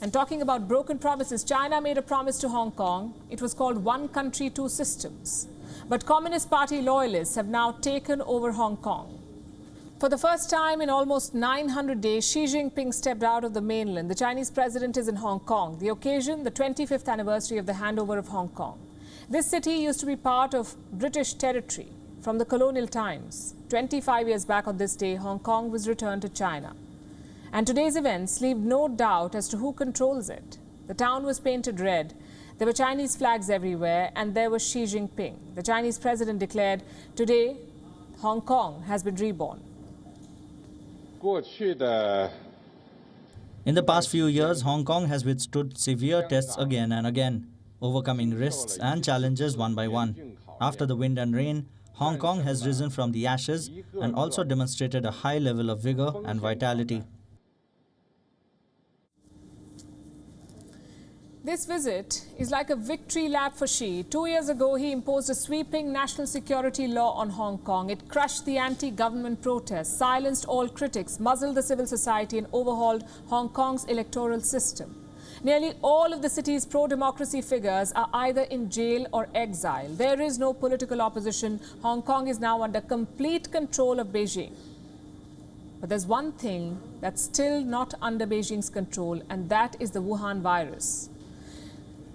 And talking about broken promises, China made a promise to Hong Kong. It was called One Country, Two Systems. But Communist Party loyalists have now taken over Hong Kong. For the first time in almost 900 days, Xi Jinping stepped out of the mainland. The Chinese president is in Hong Kong. The occasion, the 25th anniversary of the handover of Hong Kong. This city used to be part of British territory from the colonial times. 25 years back on this day, Hong Kong was returned to China. And today's events leave no doubt as to who controls it. The town was painted red. There were Chinese flags everywhere, and there was Xi Jinping. The Chinese president declared, today, Hong Kong has been reborn. In the past few years, Hong Kong has withstood severe tests again and again, overcoming risks and challenges one by one. After the wind and rain, Hong Kong has risen from the ashes and also demonstrated a high level of vigor and vitality. This visit is like a victory lap for Xi. 2 years ago, he imposed a sweeping national security law on Hong Kong. It crushed the anti-government protests, silenced all critics, muzzled the civil society and overhauled Hong Kong's electoral system. Nearly all of the city's pro-democracy figures are either in jail or exile. There is no political opposition. Hong Kong is now under complete control of Beijing. But there's one thing that's still not under Beijing's control, and that is the Wuhan virus.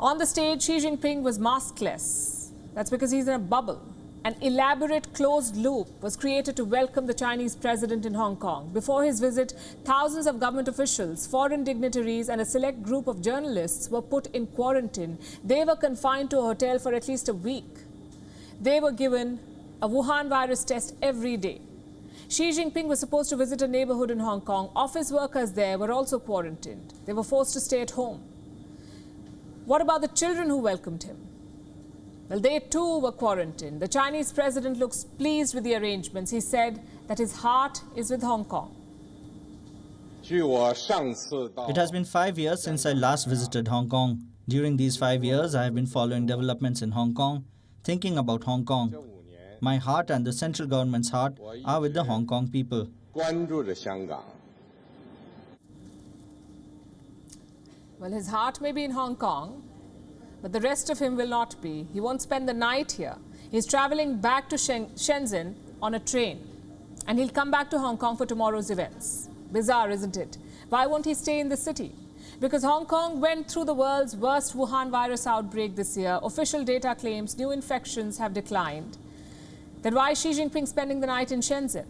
On the stage, Xi Jinping was maskless. That's because he's in a bubble. An elaborate closed loop was created to welcome the Chinese president in Hong Kong. Before his visit, thousands of government officials, foreign dignitaries and a select group of journalists were put in quarantine. They were confined to a hotel for at least a week. They were given a Wuhan virus test every day. Xi Jinping was supposed to visit a neighborhood in Hong Kong. Office workers there were also quarantined. They were forced to stay at home. What about the children who welcomed him? Well, they too were quarantined. The Chinese president looks pleased with the arrangements. He said that his heart is with Hong Kong. It has been 5 years since I last visited Hong Kong. During these 5 years, I have been following developments in Hong Kong, thinking about Hong Kong. My heart and the central government's heart are with the Hong Kong people. Well, his heart may be in Hong Kong, but the rest of him will not be. He won't spend the night here. He's traveling back to Shenzhen on a train, and he'll come back to Hong Kong for tomorrow's events. Bizarre, isn't it? Why won't he stay in the city? Because Hong Kong went through the world's worst Wuhan virus outbreak this year. Official data claims new infections have declined. Then why is Xi Jinping spending the night in Shenzhen?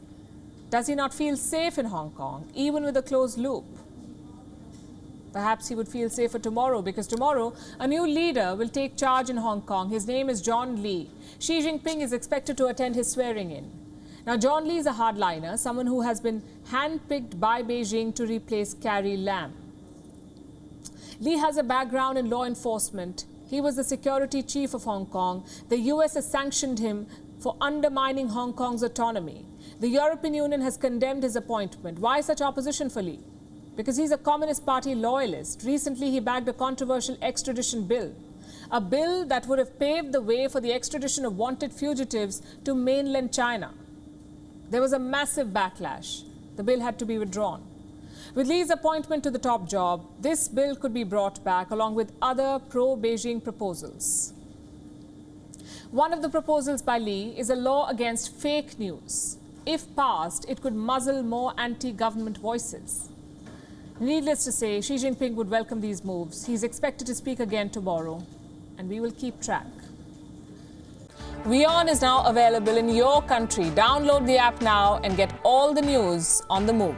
Does he not feel safe in Hong Kong, even with a closed loop? Perhaps he would feel safer tomorrow, because tomorrow a new leader will take charge in Hong Kong. His name is John Lee. Xi Jinping is expected to attend his swearing-in. Now, John Lee is a hardliner, someone who has been handpicked by Beijing to replace Carrie Lam. Lee has a background in law enforcement. He was the security chief of Hong Kong. The US has sanctioned him for undermining Hong Kong's autonomy. The European Union has condemned his appointment. Why such opposition for Lee? Because he's a Communist Party loyalist. Recently, he backed a controversial extradition bill. A bill that would have paved the way for the extradition of wanted fugitives to mainland China. There was a massive backlash. The bill had to be withdrawn. With Lee's appointment to the top job, this bill could be brought back along with other pro-Beijing proposals. One of the proposals by Lee is a law against fake news. If passed, it could muzzle more anti-government voices. Needless to say, Xi Jinping would welcome these moves. He's expected to speak again tomorrow, and we will keep track. WION is now available in your country. Download the app now and get all the news on the move.